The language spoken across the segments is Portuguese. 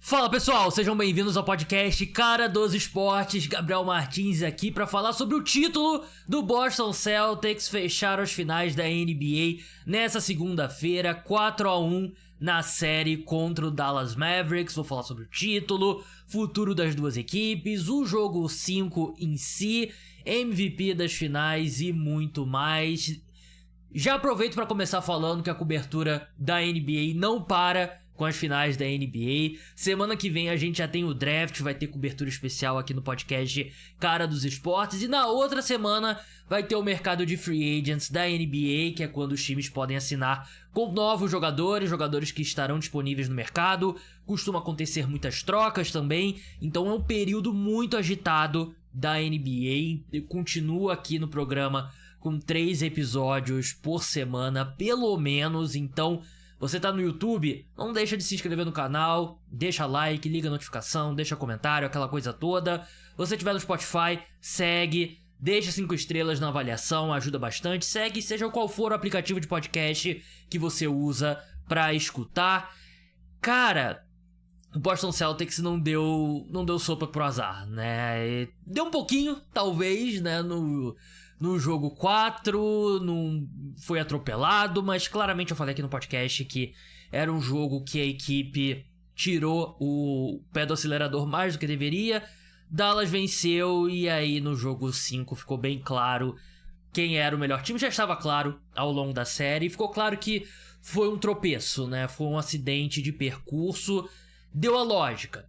Fala pessoal, sejam bem-vindos ao podcast Cara dos Esportes. Gabriel Martins aqui para falar sobre o título do Boston Celtics. Fecharam as finais da NBA nessa segunda-feira, 4-1 na série contra o Dallas Mavericks. Vou falar sobre o título, futuro das duas equipes, o jogo 5 em si, MVP das finais e muito mais. Já aproveito para começar falando que a cobertura da NBA não para com as finais da NBA. Semana que vem a gente já tem o draft, vai ter cobertura especial aqui no podcast Cara dos Esportes. E na outra semana vai ter o mercado de free agents da NBA, que é quando os times podem assinar com novos jogadores que estarão disponíveis no mercado. Costuma acontecer muitas trocas também, então é um período muito agitado da NBA. Eu continuo aqui no programa com 3 episódios por semana, pelo menos, então você tá no YouTube, não deixa de se inscrever no canal, deixa like, liga a notificação, deixa comentário, aquela coisa toda. Você estiver no Spotify, segue, deixa 5 estrelas na avaliação, ajuda bastante. Segue, seja qual for o aplicativo de podcast que você usa pra escutar. Cara, o Boston Celtics não deu sopa pro azar, né? Deu um pouquinho, talvez, né, no jogo 4, não foi atropelado, mas claramente eu falei aqui no podcast que era um jogo que a equipe tirou o pé do acelerador mais do que deveria. Dallas venceu e aí no jogo 5 ficou bem claro quem era o melhor time. Já estava claro ao longo da série, ficou claro que foi um tropeço, né? Foi um acidente de percurso, deu a lógica.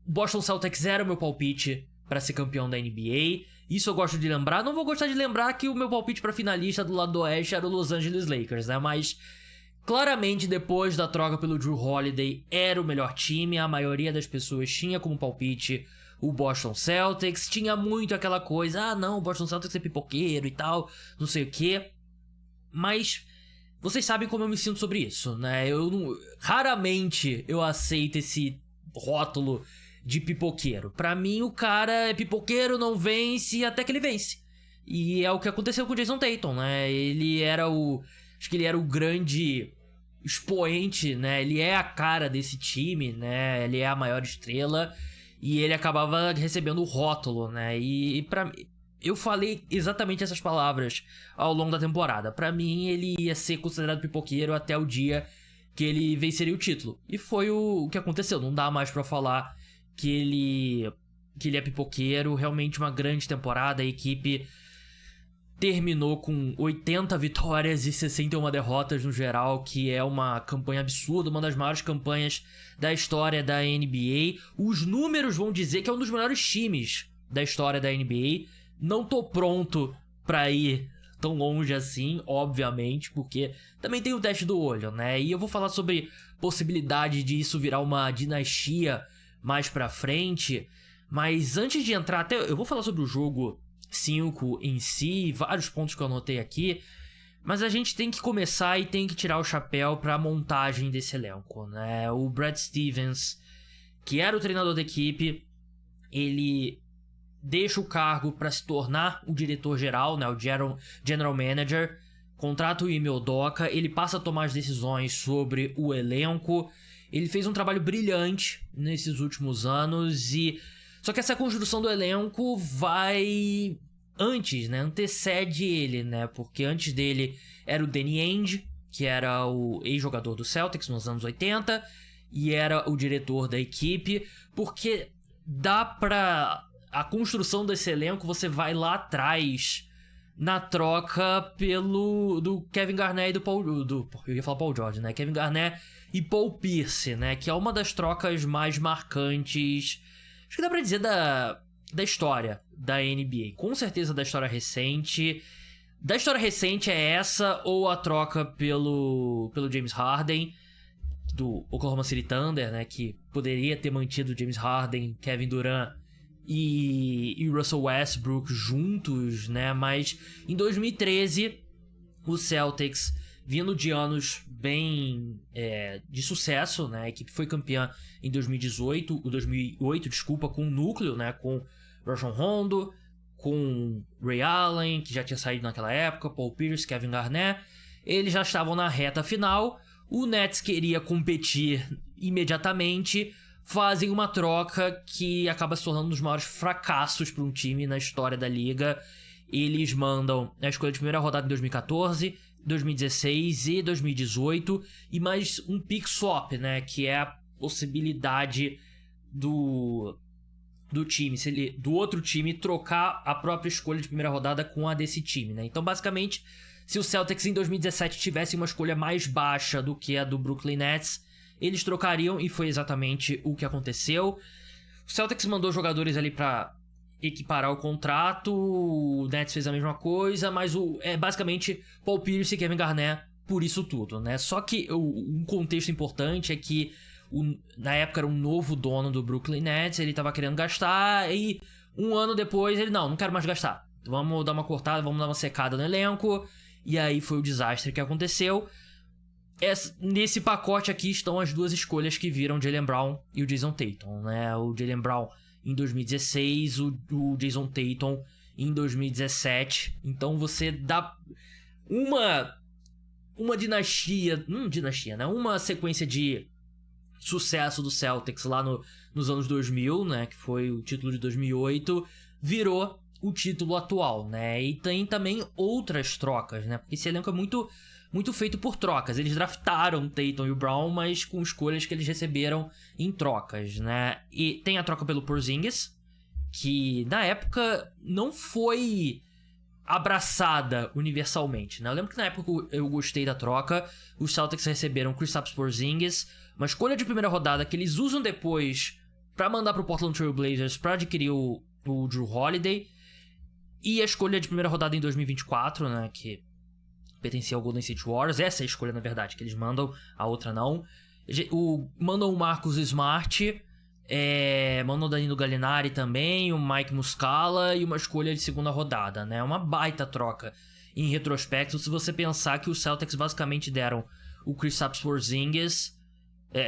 Boston Celtics era o meu palpite para ser campeão da NBA. Isso eu gosto de lembrar. Não vou gostar de lembrar que o meu palpite para finalista do lado do oeste era o Los Angeles Lakers, né? Mas claramente depois da troca pelo Jrue Holiday era o melhor time. A maioria das pessoas tinha como palpite o Boston Celtics. Tinha muito aquela coisa, não, o Boston Celtics é pipoqueiro e tal, não sei o que. Mas vocês sabem como eu me sinto sobre isso, né? Raramente eu aceito esse rótulo de pipoqueiro. Pra mim, o cara é pipoqueiro, não vence até que ele vence. E é o que aconteceu com o Jason Tatum, né? Acho que ele era o grande expoente, né? Ele é a cara desse time, né? Ele é a maior estrela. E ele acabava recebendo o rótulo, né? E pra mim, eu falei exatamente essas palavras ao longo da temporada. Pra mim, ele ia ser considerado pipoqueiro até o dia que ele venceria o título. E foi o que aconteceu. Não dá mais pra falar que ele é pipoqueiro. Realmente uma grande temporada. A equipe terminou com 80 vitórias e 61 derrotas no geral, que é uma campanha absurda, uma das maiores campanhas da história da NBA. Os números vão dizer que é um dos melhores times da história da NBA. Não tô pronto pra ir tão longe assim, obviamente, porque também tem o teste do olho, né? E eu vou falar sobre possibilidade de isso virar uma dinastia mais pra frente, mas antes de entrar, até eu vou falar sobre o jogo 5 em si, vários pontos que eu anotei aqui, mas a gente tem que começar e tem que tirar o chapéu pra montagem desse elenco, né? O Brad Stevens, que era o treinador da equipe, ele deixa o cargo pra se tornar o diretor-geral, né? O general manager, contrata o Ime Udoka, ele passa a tomar as decisões sobre o elenco. Ele fez um trabalho brilhante nesses últimos anos só que essa construção do elenco vai antes, né? Antecede ele, né? Porque antes dele era o Danny Ainge, que era o ex-jogador do Celtics nos anos 80 e era o diretor da equipe, porque a construção desse elenco, você vai lá atrás na troca do Kevin Garnett e eu ia falar Paul George, né? Kevin Garnett e Paul Pierce, né? Que é uma das trocas mais marcantes, acho que dá pra dizer, da história da NBA. Com certeza da história recente. Da história recente é essa, ou a troca pelo James Harden, do Oklahoma City Thunder, né? Que poderia ter mantido James Harden, Kevin Durant e Russell Westbrook juntos, né? Mas em 2013, o Celtics, vindo de anos bem de sucesso, né? A equipe foi campeã em 2008, com o núcleo, né? Com Rajon Rondo, com Ray Allen, que já tinha saído naquela época, Paul Pierce, Kevin Garnett. Eles já estavam na reta final. O Nets queria competir imediatamente fazem uma troca que acaba se tornando um dos maiores fracassos para um time na história da liga. Eles mandam a escolha de primeira rodada em 2014, 2016 e 2018 e mais um pick swap, né, que é a possibilidade do time, do outro time trocar a própria escolha de primeira rodada com a desse time, né? Então, basicamente, se o Celtics em 2017 tivesse uma escolha mais baixa do que a do Brooklyn Nets, eles trocariam e foi exatamente o que aconteceu. O Celtics mandou jogadores ali pra equiparar o contrato, o Nets fez a mesma coisa, mas basicamente Paul Pierce e Kevin Garnett por isso tudo, né? Só que um contexto importante é que na época era um novo dono do Brooklyn Nets, ele tava querendo gastar e um ano depois ele, não quero mais gastar. Vamos dar uma cortada, vamos dar uma secada no elenco. E aí foi o desastre que aconteceu. Nesse pacote aqui estão as duas escolhas que viram Jaylen Brown e o Jason Tatum, né? O Jaylen Brown em 2016, o Jason Tatum em 2017. Então você dá uma dinastia, não dinastia, né? Uma sequência de sucesso do Celtics lá nos anos 2000, né? Que foi o título de 2008, virou o título atual, né? E tem também outras trocas, né? Porque esse elenco é muito feito por trocas. Eles draftaram o Tatum e o Brown, mas com escolhas que eles receberam em trocas, né? E tem a troca pelo Porzingis, que na época não foi abraçada universalmente, né? Eu lembro que na época eu gostei da troca. Os Celtics receberam Kristaps Porzingis, uma escolha de primeira rodada que eles usam depois pra mandar pro Portland Trail Blazers pra adquirir o Jrue Holiday. E a escolha de primeira rodada em 2024, né, que pertencia ao Golden State Warriors. Essa é a escolha, na verdade, que eles mandam, a outra não. Mandam o Marcus Smart, mandam o Danilo Gallinari também, o Mike Muscala e uma escolha de segunda rodada, né? Uma baita troca em retrospecto, se você pensar que os Celtics basicamente deram o Kristaps Porzingis,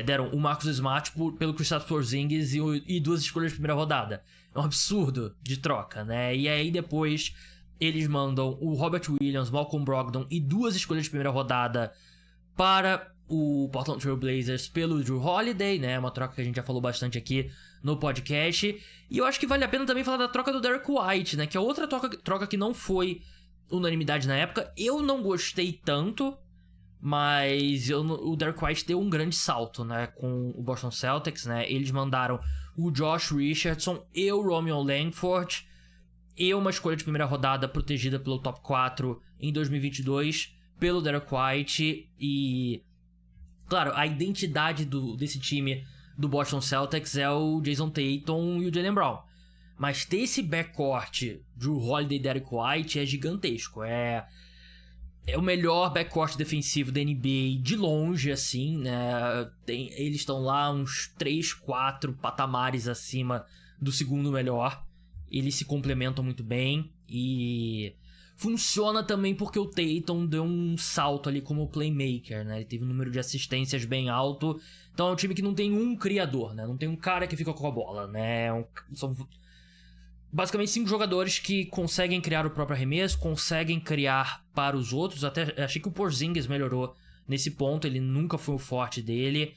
deram o Marcus Smart pelo Kristaps Porzingis e duas escolhas de primeira rodada. É um absurdo de troca, né? E aí depois eles mandam o Robert Williams, Malcolm Brogdon e duas escolhas de primeira rodada para o Portland Trail Blazers pelo Jrue Holiday, né? Uma troca que a gente já falou bastante aqui no podcast. E eu acho que vale a pena também falar da troca do Derek White, né? Que é outra troca que não foi unanimidade na época. Eu não gostei tanto, mas o Derek White deu um grande salto, né, com o Boston Celtics, né? Eles mandaram o Josh Richardson e o Romeo Langford e uma escolha de primeira rodada protegida pelo top 4 em 2022 pelo Derek White. E, claro, a identidade desse time do Boston Celtics é o Jason Tatum e o Jaylen Brown. Mas ter esse backcourt Jrue Holiday e Derek White é gigantesco. É o melhor backcourt defensivo da NBA de longe, assim, né? Eles estão lá uns 3, 4 patamares acima do segundo melhor. Eles se complementam muito bem e funciona também porque o Tatum deu um salto ali como playmaker, né? Ele teve um número de assistências bem alto. Então é um time que não tem um criador, né? Não tem um cara que fica com a bola, né? São basicamente 5 jogadores que conseguem criar o próprio arremesso, conseguem criar para os outros. Até achei que o Porzingis melhorou nesse ponto, ele nunca foi o forte dele,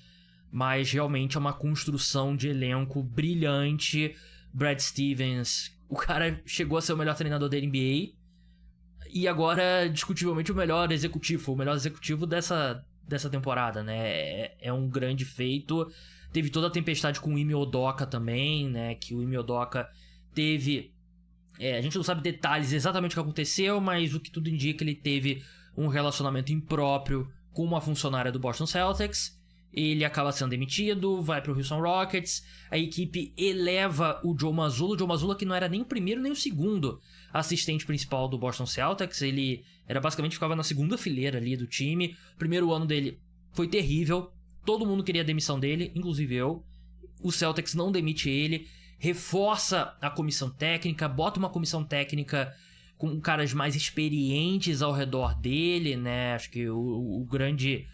mas realmente é uma construção de elenco brilhante. Brad Stevens, o cara chegou a ser o melhor treinador da NBA e agora, discutivelmente, o melhor executivo dessa temporada, né? É um grande feito. Teve toda a tempestade com o Ime Udoka também, né? Que o Ime Udoka teve... a gente não sabe detalhes exatamente o que aconteceu, mas o que tudo indica, ele teve um relacionamento impróprio com uma funcionária do Boston Celtics. Ele acaba sendo demitido, vai pro Houston Rockets. A equipe eleva o Joe Mazzulla, que não era nem o primeiro nem o segundo assistente principal do Boston Celtics. Ele era basicamente, ficava na segunda fileira ali do time. O primeiro ano dele foi terrível, todo mundo queria a demissão dele, inclusive eu. O Celtics não demite ele, reforça a comissão técnica, bota uma comissão técnica com caras mais experientes ao redor dele, né? Acho que o grande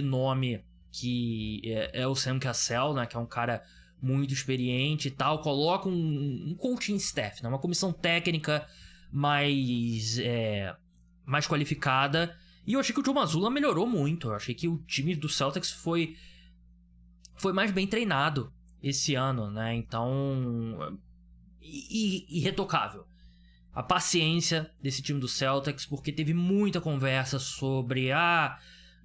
nome que é o Sam Cassell, né? Que é um cara muito experiente e tal. Coloca um coaching staff, né? Uma comissão técnica mais qualificada. E eu achei que o Joe Mazzulla melhorou muito. Eu achei que o time do Celtics foi foi mais bem treinado esse ano, né? Então, irretocável. A paciência desse time do Celtics, porque teve muita conversa sobre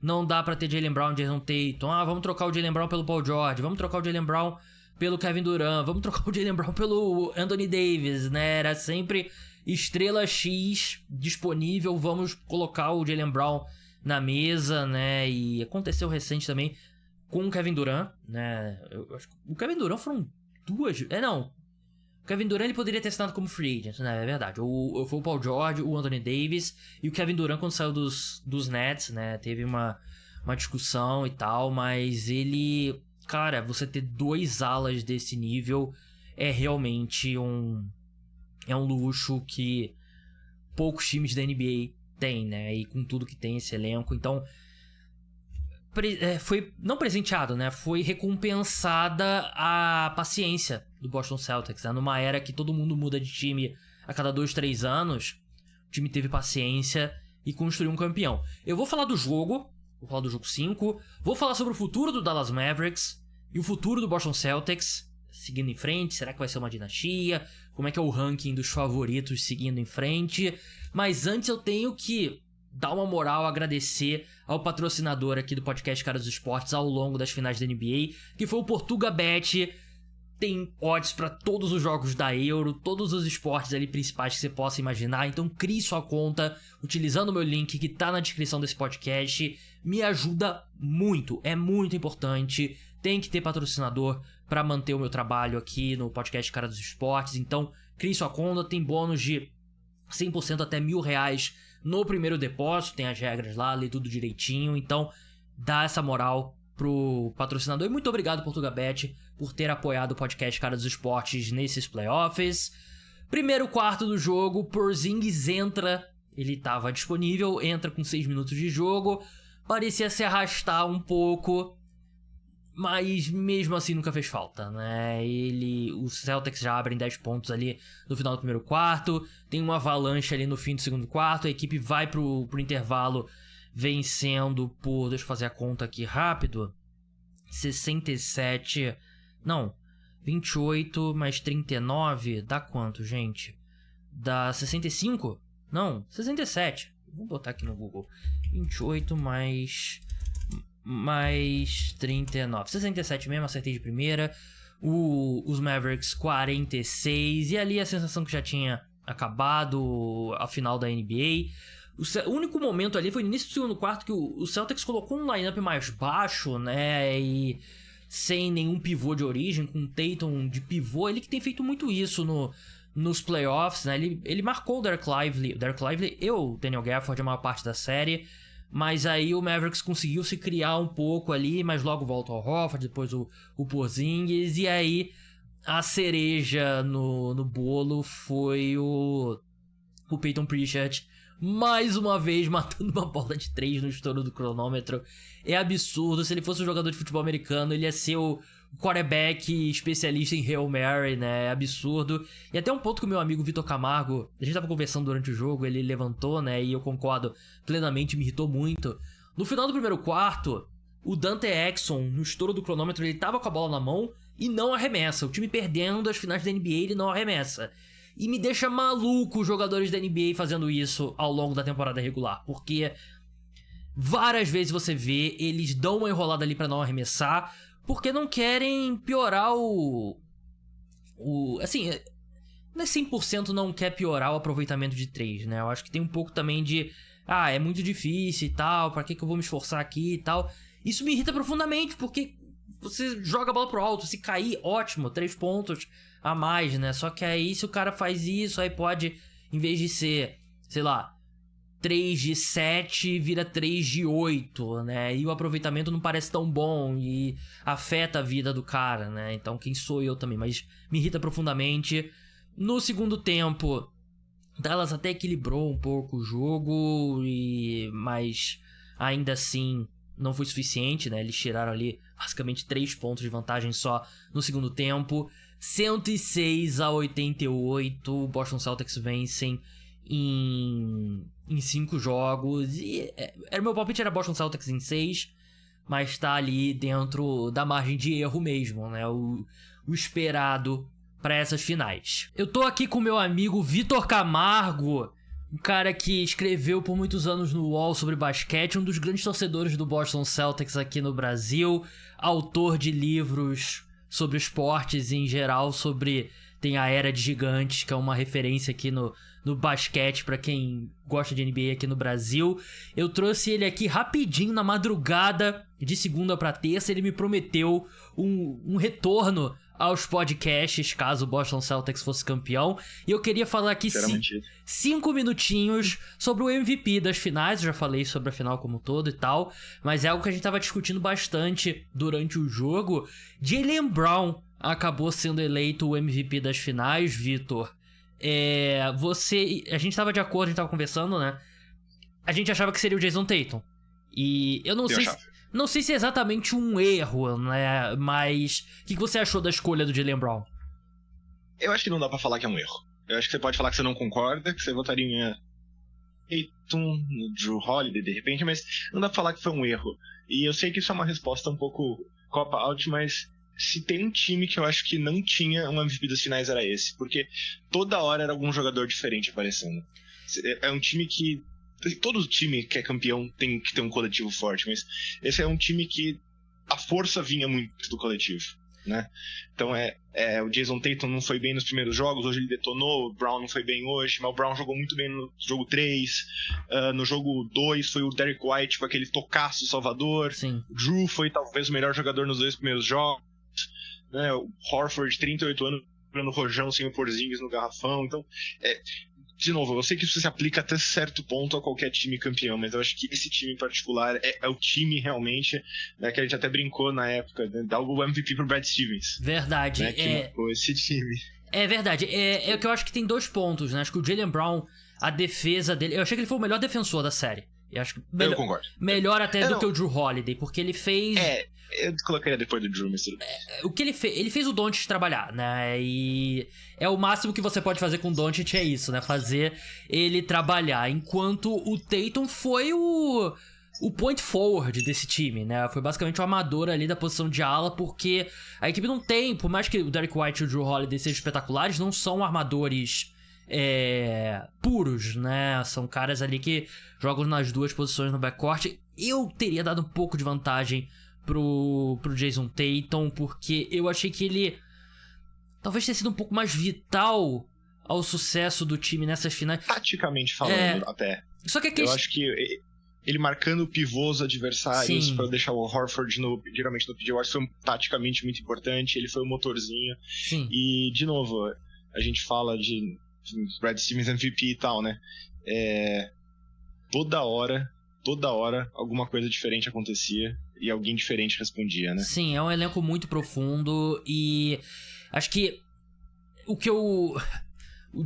não dá pra ter Jaylen Brown e Jason Tatum, vamos trocar o Jaylen Brown pelo Paul George, vamos trocar o Jaylen Brown pelo Kevin Durant, vamos trocar o Jaylen Brown pelo Anthony Davis, né? Era sempre estrela X disponível, vamos colocar o Jaylen Brown na mesa, né? E aconteceu recente também com o Kevin Durant, né? Eu acho que o Kevin Durant foram duas... O Kevin Durant ele poderia ter assinado como free agent, né? É verdade. Foi o Paul George, o Anthony Davis e o Kevin Durant quando saiu dos Nets, né? Teve uma discussão e tal, mas ele... Cara, você ter 2 alas desse nível é realmente um luxo que poucos times da NBA têm, né? E com tudo que tem esse elenco. Então, foi não presenteado, né? Foi recompensada a paciência do Boston Celtics, né? Numa era que todo mundo muda de time a cada 2, 3 anos, o time teve paciência e construiu um campeão. Eu vou falar do jogo 5, vou falar sobre o futuro do Dallas Mavericks e o futuro do Boston Celtics seguindo em frente. Será que vai ser uma dinastia? Como é que é o ranking dos favoritos seguindo em frente? Mas antes eu tenho que dar uma moral, agradecer ao patrocinador aqui do podcast Cara dos Esportes ao longo das finais da NBA, que foi o PortugaBet. Tem odds para todos os jogos da Euro, todos os esportes ali principais que você possa imaginar. Então crie sua conta utilizando o meu link que tá na descrição desse podcast. Me ajuda muito, é muito importante. Tem que ter patrocinador para manter o meu trabalho aqui no podcast Cara dos Esportes. Então crie sua conta, tem bônus de 100% até R$1.000 no primeiro depósito. Tem as regras lá, lê tudo direitinho. Então dá essa moral pro patrocinador. E muito obrigado, PortugaBet, por ter apoiado o podcast Cara dos Esportes nesses playoffs. Primeiro quarto do jogo, Porzingis entra, ele estava disponível, entra com 6 minutos de jogo, parecia se arrastar um pouco, mas mesmo assim nunca fez falta, né? Os Celtics já abrem 10 pontos ali no final do primeiro quarto, tem uma avalanche ali no fim do segundo quarto, a equipe vai pro intervalo vencendo por, deixa eu fazer a conta aqui rápido, 28 mais 39, dá quanto, gente? Dá 65? Não, 67. Vou botar aqui no Google. 28 mais 39. 67 mesmo, acertei de primeira. Os Mavericks 46. E ali a sensação que já tinha acabado a final da NBA. O único momento ali foi no início do segundo quarto que o Celtics colocou um lineup mais baixo, né? E sem nenhum pivô de origem, com o Tatum de pivô. Ele que tem feito muito isso nos playoffs, né? Ele marcou o Derek Lively e o Daniel Gafford a maior parte da série. Mas aí o Mavericks conseguiu se criar um pouco ali, mas logo volta ao Horford, depois o Porzingis. E aí a cereja no bolo foi o Peyton Pritchard, mais uma vez matando uma bola de 3 no estouro do cronômetro. É absurdo. Se ele fosse um jogador de futebol americano, ele ia ser o quarterback especialista em Hail Mary, né? É absurdo. E até um ponto que o meu amigo Vitor Camargo, a gente tava conversando durante o jogo, ele levantou, né? E eu concordo plenamente, me irritou muito. No final do primeiro quarto, o Dante Exum, no estouro do cronômetro, ele tava com a bola na mão e não arremessa. O time perdendo as finais da NBA, ele não arremessa. E me deixa maluco os jogadores da NBA fazendo isso ao longo da temporada regular. Porque várias vezes você vê, eles dão uma enrolada ali pra não arremessar, porque não querem piorar assim, não é 100% não quer piorar o aproveitamento de 3, né? Eu acho que tem um pouco também de, é muito difícil e tal, pra que eu vou me esforçar aqui e tal. Isso me irrita profundamente, porque você joga a bola pro alto, se cair, ótimo, 3 pontos a mais, né? Só que aí se o cara faz isso, aí pode, em vez de ser, sei lá, 3 de 7, vira 3 de 8, né? E o aproveitamento não parece tão bom e afeta a vida do cara, né? Então quem sou eu também, mas me irrita profundamente. No segundo tempo, Dallas até equilibrou um pouco o jogo, mas ainda assim não foi suficiente, né? Eles tiraram ali basicamente 3 pontos de vantagem só no segundo tempo. 106-88, o Boston Celtics vencem em 5 jogos. E meu palpite era Boston Celtics em 6, mas tá ali dentro da margem de erro mesmo, né? O esperado para essas finais. Eu tô aqui com meu amigo Vitor Camargo, um cara que escreveu por muitos anos no UOL sobre basquete, um dos grandes torcedores do Boston Celtics aqui no Brasil, autor de livros sobre esportes em geral, tem a Era de Gigantes, que é uma referência aqui no basquete pra quem gosta de NBA aqui no Brasil. Eu trouxe ele aqui rapidinho na madrugada de segunda pra terça. Ele me prometeu um retorno aos podcasts caso o Boston Celtics fosse campeão. E eu queria falar aqui 5 minutinhos sobre o MVP das finais. Eu já falei sobre a final como um todo e tal, mas é algo que a gente tava discutindo bastante durante o jogo. Jaylen Brown acabou sendo eleito o MVP das finais, Vitor. A gente tava de acordo, a gente tava conversando, né? A gente achava que seria o Jason Tatum. E eu não sei se é exatamente um erro, né? Mas o que você achou da escolha do Jaylen Brown? Eu acho que não dá pra falar que é um erro. Eu acho que você pode falar que você não concorda, que você votaria em Tatum, no Jrue Holiday, de repente, mas não dá pra falar que foi um erro. E eu sei que isso é uma resposta um pouco cop-out, mas se tem um time que eu acho que não tinha um MVP das finais era esse, porque toda hora era algum jogador diferente aparecendo. É um time que... Todo time que é campeão tem que ter um coletivo forte, mas esse é um time que a força vinha muito do coletivo, né? Então o Jason Tatum não foi bem nos primeiros jogos, hoje ele detonou, o Brown não foi bem hoje, mas o Brown jogou muito bem no jogo 3, no jogo 2 foi o Derrick White com aquele tocaço salvador. Sim. O Jrue foi talvez o melhor jogador nos 2 primeiros jogos, né? O Horford, 38 anos, no rojão sem o Porzingis no garrafão. Então, de novo, eu sei que isso se aplica até certo ponto a qualquer time campeão, mas eu acho que esse time em particular é o time realmente, né, que a gente até brincou na época, né, dá o MVP pro Brad Stevens. Verdade. Né, que marcou esse time. É verdade. É o que eu acho que tem 2 pontos, né? Acho que o Jaylen Brown, a defesa dele... Eu achei que ele foi o melhor defensor da série. Eu concordo. Melhor até do que o Jrue Holiday, porque ele fez... Eu colocaria depois do Jrue, mas tudo bem. O que ele fez? Ele fez o Doncic trabalhar, né? E é o máximo que você pode fazer com o Doncic, é isso, né? Fazer ele trabalhar. Enquanto o Tatum foi o point forward desse time, né? Foi basicamente o armador ali da posição de ala, porque a equipe não tem, por mais que o Derrick White e o Jrue Holiday sejam espetaculares, não são armadores puros, né? São caras ali que jogam nas 2 posições no backcourt. Eu teria dado um pouco de vantagem pro Jason Tatum, porque eu achei que ele talvez tenha sido um pouco mais vital ao sucesso do time nessas finais. Taticamente falando, até. Só que eu acho que ele marcando pivôs adversários para deixar o Horford geralmente no PJ Washington foi taticamente muito importante. Ele foi o motorzinho. Sim. E, de novo, a gente fala de Brad Stevens MVP e tal, né? Toda hora alguma coisa diferente acontecia e alguém diferente respondia, né? Sim, é um elenco muito profundo e acho que o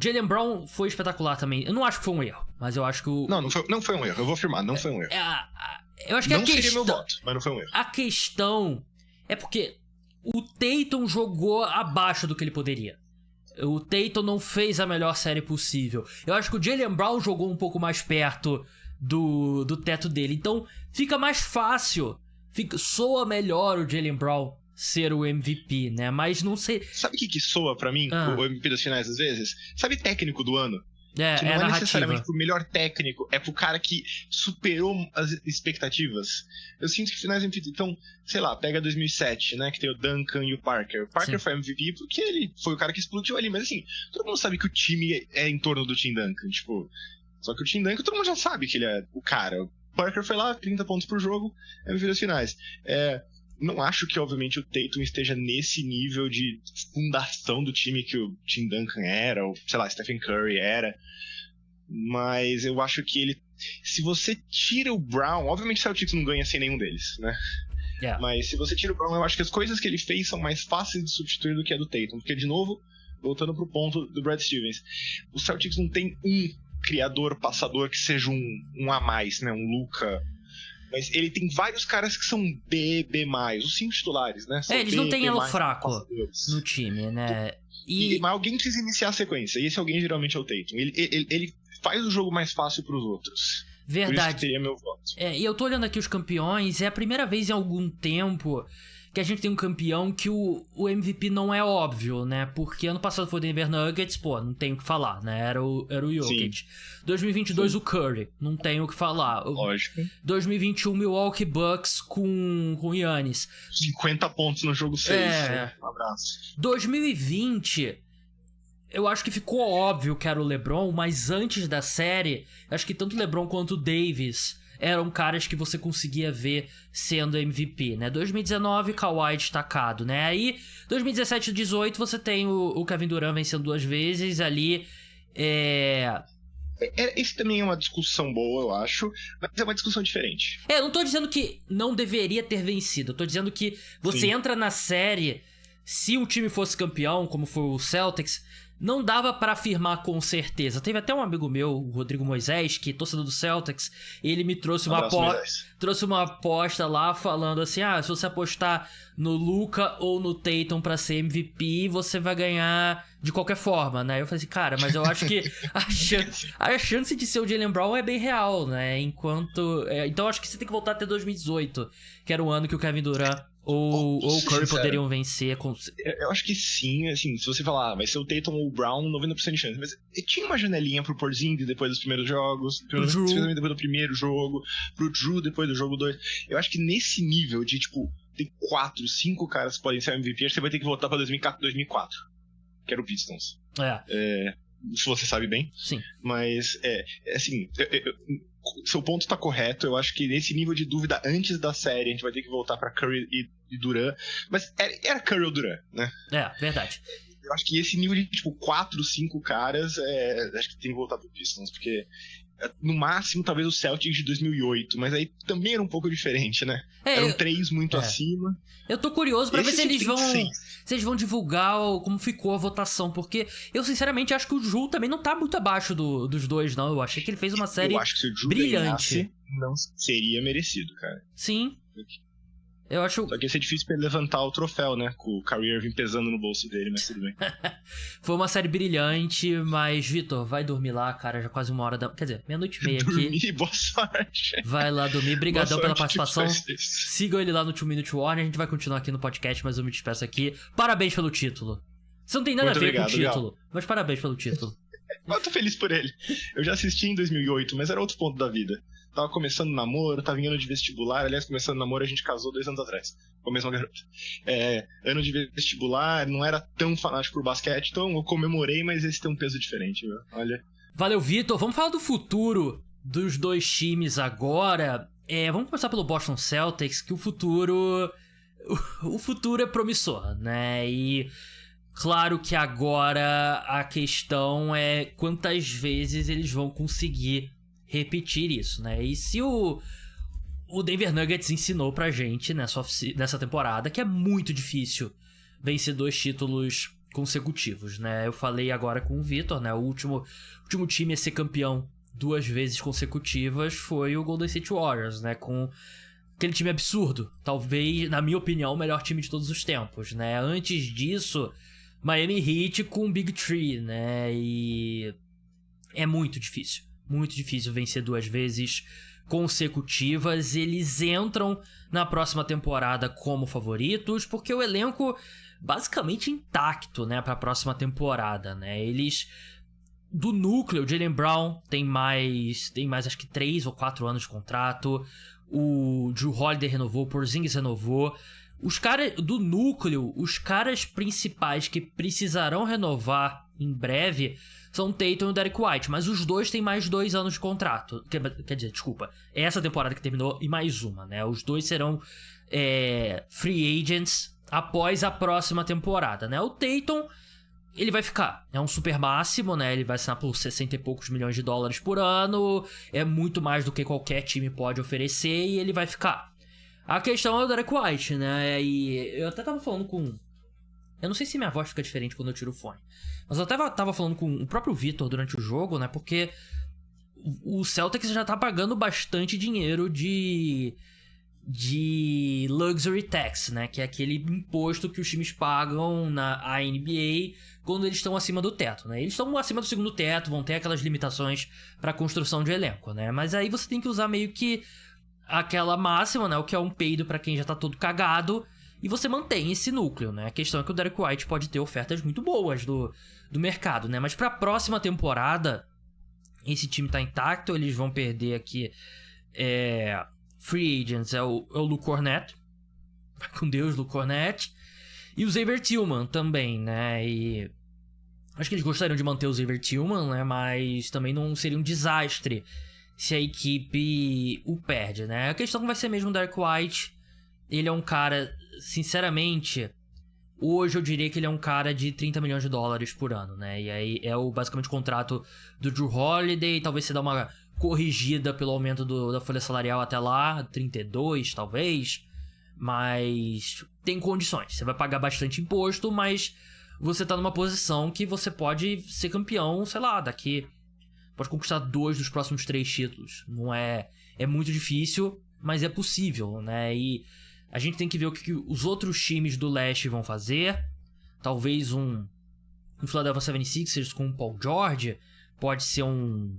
Jaylen Brown foi espetacular também. Eu não acho que foi um erro, mas eu acho que Não foi um erro, eu vou afirmar, não foi um erro. Eu acho que não seria meu voto, mas não foi um erro. A questão é porque o Tatum jogou abaixo do que ele poderia. O Tatum não fez a melhor série possível. Eu acho que o Jaylen Brown jogou um pouco mais perto do teto dele. Então fica mais fácil, soa melhor o Jaylen Brown ser o MVP, né? Mas não sei... Sabe o que soa pra mim, o MVP das finais às vezes? Sabe técnico do ano? Que não é necessariamente pro melhor técnico, é pro cara que superou as expectativas. Eu sinto que finais MVP, então, sei lá, pega 2007, né, que tem o Duncan e o Parker. O Parker foi MVP porque ele foi o cara que explodiu ali, mas assim, todo mundo sabe que o time é em torno do Tim Duncan, tipo... Só que o Tim Duncan, todo mundo já sabe que ele é o cara. O Parker foi lá, 30 pontos por jogo, MVP das finais. Não acho que, obviamente, o Tatum esteja nesse nível de fundação do time que o Tim Duncan era, ou, sei lá, Stephen Curry era. Mas eu acho que ele... Se você tira o Brown... Obviamente o Celtics não ganha sem nenhum deles, né? Mas se você tira o Brown, eu acho que as coisas que ele fez são mais fáceis de substituir do que a do Tatum. Porque, de novo, voltando pro ponto do Brad Stevens, o Celtics não tem um criador, passador que seja um a mais, né? Um Luka. Mas ele tem vários caras que são B+, os 5 titulares, né? São eles não têm elo fraco passadores no time, né? Mas alguém precisa iniciar a sequência, e esse alguém geralmente é o Tatum. Ele faz o jogo mais fácil pros outros. Verdade. Por isso que teria meu voto. E eu tô olhando aqui os campeões, é a primeira vez em algum tempo que a gente tem um campeão que o MVP não é óbvio, né? Porque ano passado foi o Denver Nuggets, pô, não tem o que falar, né? Era o Jokic. Sim. 2022 Sim. o Curry, não tem o que falar. Lógico. 2021 Milwaukee Bucks com o Giannis. 50 pontos no jogo 6. Um abraço. 2020... Eu acho que ficou óbvio que era o LeBron, mas antes da série, acho que tanto o LeBron quanto o Davis eram caras que você conseguia ver sendo MVP, né? 2019, Kawhi destacado, né? Aí, 2017 e 2018, você tem o Kevin Durant vencendo 2 vezes ali. Esse também é uma discussão boa, eu acho, mas é uma discussão diferente. Eu não tô dizendo que não deveria ter vencido, eu tô dizendo que você entra na série, se o time fosse campeão, como foi o Celtics, não dava pra afirmar com certeza. Teve até um amigo meu, o Rodrigo Moisés, que é torcedor do Celtics, ele me trouxe uma aposta lá falando assim, se você apostar no Luka ou no Tatum pra ser MVP, você vai ganhar de qualquer forma, né? Eu falei assim, cara, mas eu acho que a chance de ser o Jaylen Brown é bem real, né? Então eu acho que você tem que voltar até 2018, que era o ano que o Kevin Durant ou o Curry poderiam vencer. Eu acho que sim, assim, se você falar, vai ser o Tatum ou o Brown, 90% de chance. Mas tinha uma janelinha pro Porzingis depois dos primeiros jogos, especialmente depois do primeiro jogo, pro Drew depois do jogo 2. Eu acho que nesse nível de, tipo, tem 4, 5 caras que podem ser MVP, acho que você vai ter que voltar pra 2004, que era o Pistons. Se você sabe bem. Sim. Mas, assim, seu ponto tá correto. Eu acho que nesse nível de dúvida antes da série a gente vai ter que voltar pra Curry e Durant. Mas era Curry ou Durant, né? Verdade. Eu acho que esse nível de, tipo, 4, 5 caras, acho que tem que voltar pro Pistons, porque no máximo talvez o Celtics de 2008, mas aí também era um pouco diferente, né? Eram 3 muito acima. Eu tô curioso pra ver se eles vão divulgar como ficou a votação, porque eu sinceramente acho que o Jrue também não tá muito abaixo dos dois, não. Eu achei que ele fez uma série brilhante. Eu acho que se o Jrue ganhasse, não seria merecido, cara. Sim. Eu acho... Só que ia ser difícil pra ele levantar o troféu, né? Com o Kyrie Irving pesando no bolso dele, mas tudo bem. Foi uma série brilhante, mas, Vitor, vai dormir lá, cara, já quase 1h da... Quer dizer, 00:30 aqui. Dormir, boa sorte. Vai lá dormir, brigadão pela participação. Sigam ele lá no 2 Minute Warning, a gente vai continuar aqui no podcast, mas eu me despeço aqui. Parabéns pelo título. Você não tem nada a ver com o título, mas parabéns pelo título. Eu tô feliz por ele. Eu já assisti em 2008, mas era outro ponto da vida. Tava começando namoro, tava em ano de vestibular. Aliás, começando namoro, a gente casou 2 anos atrás. Com a mesma garota. Ano de vestibular, não era tão fanático por basquete, então eu comemorei, mas esse tem um peso diferente, viu? Olha. Valeu, Vitor. Vamos falar do futuro dos dois times agora. Vamos começar pelo Boston Celtics, que o futuro é promissor, né? E claro que agora a questão é quantas vezes eles vão conseguir repetir isso, né? E se o Denver Nuggets ensinou pra gente nessa temporada que é muito difícil vencer 2 títulos consecutivos, né? Eu falei agora com o Vitor, né? O último time a ser campeão 2 vezes consecutivas foi o Golden State Warriors, né? Com aquele time absurdo. Talvez, na minha opinião, o melhor time de todos os tempos, né? Antes disso, Miami Heat com o Big Three, né? E é muito difícil vencer 2 vezes consecutivas. Eles entram na próxima temporada como favoritos, porque o elenco basicamente intacto, né, pra próxima temporada, né? Eles, do núcleo, Jaylen Brown tem mais acho que 3 ou 4 anos de contrato, o Jrue Holiday renovou, o Porzingis renovou. Os caras do núcleo, os caras principais que precisarão renovar em breve são o Tatum e o Derek White, mas os dois têm mais 2 anos de contrato. Quer dizer, desculpa, essa temporada que terminou e mais uma, né? Os dois serão free agents após a próxima temporada, né? O Tatum, ele vai ficar, é um super máximo, né? Ele vai assinar por 60 e poucos milhões de dólares por ano, é muito mais do que qualquer time pode oferecer e ele vai ficar. A questão é o Derek White, né? E eu até tava falando com... Eu não sei se minha voz fica diferente quando eu tiro o fone, mas eu até tava falando com o próprio Vitor durante o jogo, né? Porque o Celtics já tá pagando bastante dinheiro de de Luxury Tax, né? Que é aquele imposto que os times pagam na NBA quando eles estão acima do teto, né? Eles estão acima do segundo teto, vão ter aquelas limitações para construção de elenco, né? Mas aí você tem que usar meio que aquela máxima, né? O que é um peido para quem já tá todo cagado, e você mantém esse núcleo, né? A questão é que o Derrick White pode ter ofertas muito boas do mercado, né? Mas para a próxima temporada, esse time tá intacto, eles vão perder aqui free agents, é o Luke Kornet, com Deus, Luke Kornet, e o Xavier Tillman também, né? E acho que eles gostariam de manter o Xavier Tillman, né? Mas também não seria um desastre se a equipe o perde, né? A questão vai ser mesmo o Derrick White. Ele é um cara, sinceramente, hoje eu diria que ele é um cara de 30 milhões de dólares por ano, né? E aí é basicamente o contrato do Drew Holiday. Talvez você dá uma corrigida pelo aumento da folha salarial até lá, 32 talvez. Mas tem condições. Você vai pagar bastante imposto, mas você tá numa posição que você pode ser campeão, sei lá, pode conquistar 2 dos próximos 3 títulos. Não é muito difícil, mas é possível, né? E a gente tem que ver o que os outros times do leste vão fazer. Talvez um Philadelphia 76ers com o Paul George pode ser um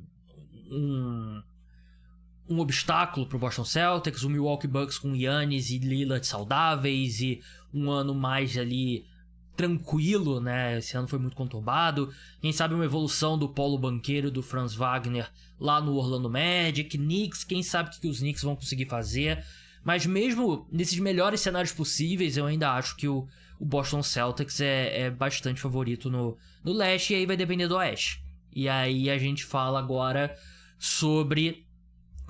obstáculo pro Boston Celtics. O Milwaukee Bucks com Giannis e Lillard saudáveis e um ano mais ali tranquilo, né? Esse ano foi muito conturbado. Quem sabe uma evolução do Paulo Banchero, do Franz Wagner lá no Orlando Magic. Knicks, quem sabe o que os Knicks vão conseguir fazer. Mas mesmo nesses melhores cenários possíveis, eu ainda acho que o Boston Celtics é bastante favorito no leste, e aí vai depender do oeste. E aí a gente fala agora sobre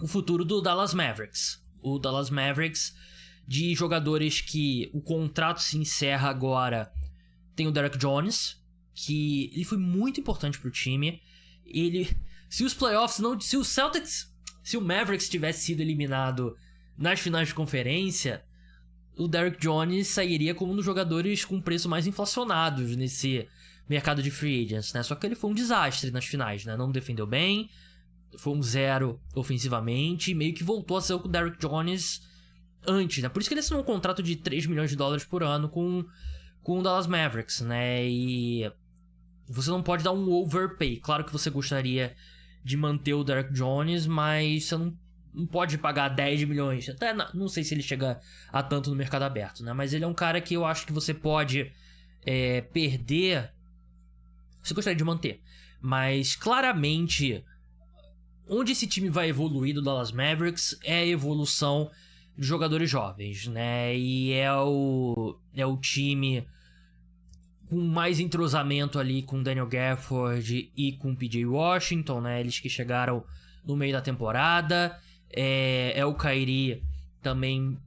o futuro do Dallas Mavericks. O Dallas Mavericks, de jogadores que o contrato se encerra agora, tem o Derrick Jones, que ele foi muito importante pro time. Se o Mavericks tivesse sido eliminado nas finais de conferência, o Derrick Jones sairia como um dos jogadores com preço mais inflacionados nesse mercado de free agents, né? Só que ele foi um desastre nas finais, né? Não defendeu bem, foi um 0 ofensivamente, e meio que voltou a ser o Derrick Jones antes, né? Por isso que ele assinou um contrato de 3 milhões de dólares por ano com o Dallas Mavericks, né? E você não pode dar um overpay. Claro que você gostaria de manter o Derrick Jones, mas você não pode pagar 10 milhões. Até não sei se ele chega a tanto no mercado aberto, né? Mas ele é um cara que eu acho que você pode perder. Você gostaria de manter. Mas claramente, onde esse time vai evoluir do Dallas Mavericks é a evolução de jogadores jovens, né? E é o time com mais entrosamento ali com Daniel Gafford e com PJ Washington, né? Eles que chegaram no meio da temporada. É o Kyrie também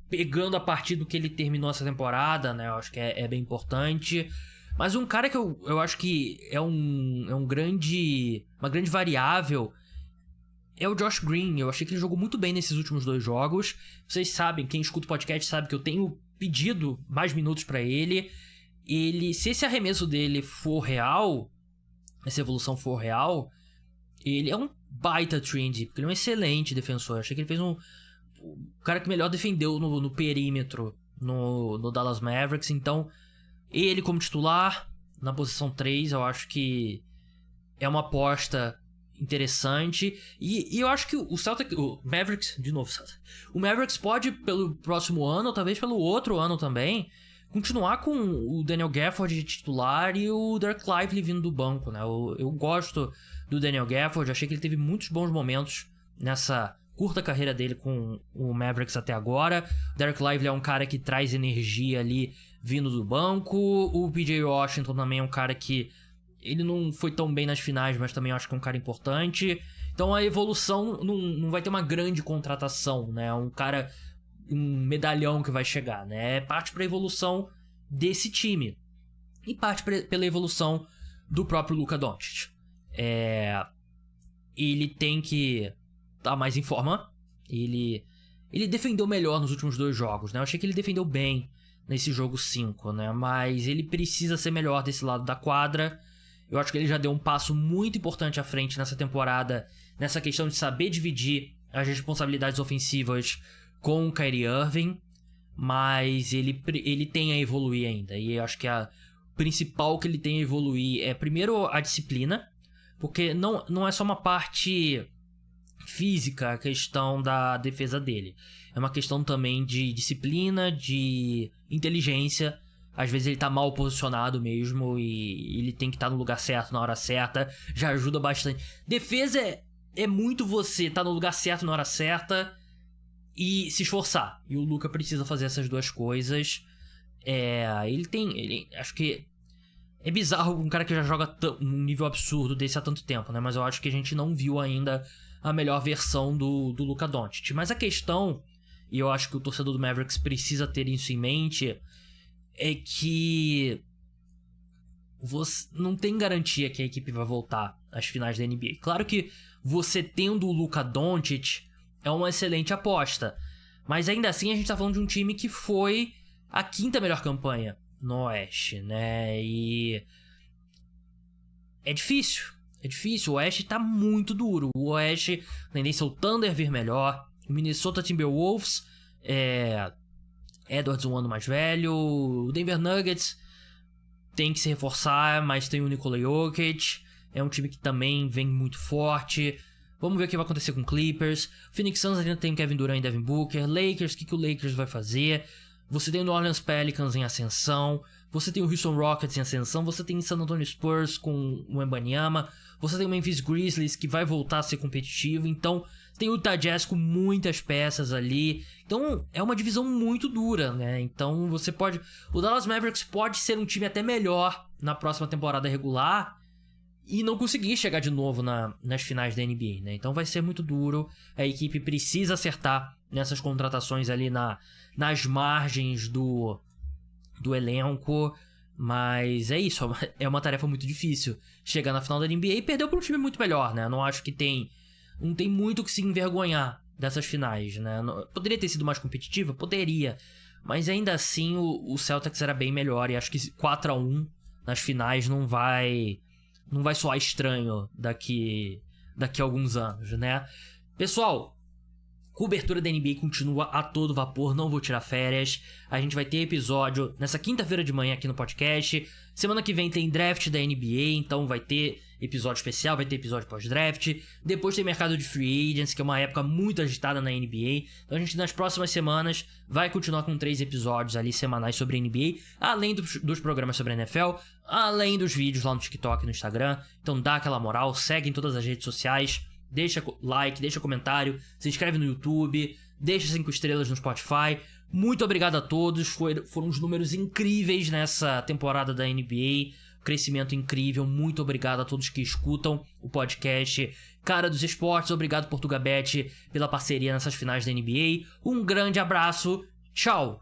pegando a partir do que ele terminou essa temporada, né? Eu acho que é bem importante. Mas um cara que eu acho que é uma grande variável é o Josh Green. Eu achei que ele jogou muito bem nesses últimos 2 jogos. Vocês sabem, quem escuta o podcast sabe que eu tenho pedido mais minutos pra ele. Se esse arremesso dele for real, essa evolução for real, ele é um baita trend, porque ele é um excelente defensor. Eu achei que ele fez o cara que melhor defendeu no perímetro no Dallas Mavericks. Então, ele como titular na posição 3, eu acho que é uma aposta interessante. E eu acho que o Mavericks, de novo, o Mavericks pode, pelo próximo ano, ou talvez pelo outro ano também, continuar com o Daniel Gafford de titular e o Dereck Lively vindo do banco, né? Eu gosto do Daniel Gafford, achei que ele teve muitos bons momentos nessa curta carreira dele com o Mavericks até agora. O Dereck Lively é um cara que traz energia ali vindo do banco. O PJ Washington também é um cara que ele não foi tão bem nas finais, mas também acho que é um cara importante. Então a evolução não vai ter uma grande contratação, né? Um medalhão que vai chegar, né? Parte pra evolução desse time e parte pela evolução do próprio Luka Doncic. Ele tem que estar mais em forma. Ele defendeu melhor nos últimos 2 jogos, né? Eu achei que ele defendeu bem nesse jogo 5, né? Mas ele precisa ser melhor desse lado da quadra. Eu acho que ele já deu um passo muito importante à frente nessa temporada, nessa questão de saber dividir as responsabilidades ofensivas com o Kyrie Irving, mas ele tem a evoluir ainda. E eu acho que a principal que ele tem a evoluir é, primeiro, a disciplina, porque não é só uma parte física a questão da defesa dele. É uma questão também de disciplina, de inteligência. Às vezes ele tá mal posicionado mesmo e ele tem que estar no lugar certo na hora certa. Já ajuda bastante. Defesa é muito você tá no lugar certo na hora certa e se esforçar. E o Luka precisa fazer essas duas coisas. Acho que é bizarro um cara que já joga um nível absurdo desse há tanto tempo, né? Mas eu acho que a gente não viu ainda a melhor versão do Luka Doncic. Mas a questão, e eu acho que o torcedor do Mavericks precisa ter isso em mente, é que você não tem garantia que a equipe vai voltar às finais da NBA. Claro que você tendo o Luka Doncic é uma excelente aposta, mas ainda assim a gente tá falando de um time que foi a 5ª melhor campanha no Oeste, né? E é difícil. O Oeste tá muito duro. O Oeste, a tendência é o Thunder vir melhor. O Minnesota Timberwolves Edwards um ano mais velho. O Denver Nuggets tem que se reforçar, mas tem o Nikola Jokic. É um time que também vem muito forte. Vamos ver o que vai acontecer com o Clippers. Phoenix Suns ainda tem Kevin Durant e Devin Booker. Lakers, o que o Lakers vai fazer? Você tem o New Orleans Pelicans em ascensão. Você tem o Houston Rockets em ascensão. Você tem o San Antonio Spurs com o Wembanyama. Você tem o Memphis Grizzlies que vai voltar a ser competitivo. Então, tem o Utah Jazz com muitas peças ali. Então, é uma divisão muito dura, né? Então, o Dallas Mavericks pode ser um time até melhor na próxima temporada regular e não conseguir chegar de novo nas finais da NBA, né? Então, vai ser muito duro. A equipe precisa acertar nessas contratações ali nas margens do elenco. Mas é isso, é uma tarefa muito difícil chegar na final da NBA e perder para um time muito melhor, né? Não acho que não tem muito o que se envergonhar dessas finais, né? Poderia ter sido mais competitiva? Poderia. Mas ainda assim o Celtics era bem melhor e acho que 4-1 nas finais não vai soar estranho daqui a alguns anos, né? Pessoal, cobertura da NBA continua a todo vapor, não vou tirar férias. A gente vai ter episódio nessa quinta-feira de manhã aqui no podcast. Semana que vem tem draft da NBA, então vai ter episódio especial, vai ter episódio pós-draft. Depois tem mercado de free agents, que é uma época muito agitada na NBA. Então a gente nas próximas semanas vai continuar com 3 episódios ali semanais sobre a NBA, além dos programas sobre a NFL, além dos vídeos lá no TikTok e no Instagram. Então dá aquela moral, segue em todas as redes sociais. Deixa like, deixa comentário, se inscreve no YouTube, deixa 5 estrelas no Spotify. Muito obrigado a todos, foram uns números incríveis nessa temporada da NBA, crescimento incrível. Muito obrigado a todos que escutam o podcast Cara dos Esportes. Obrigado, Portugabet, pela parceria nessas finais da NBA. Um grande abraço, tchau!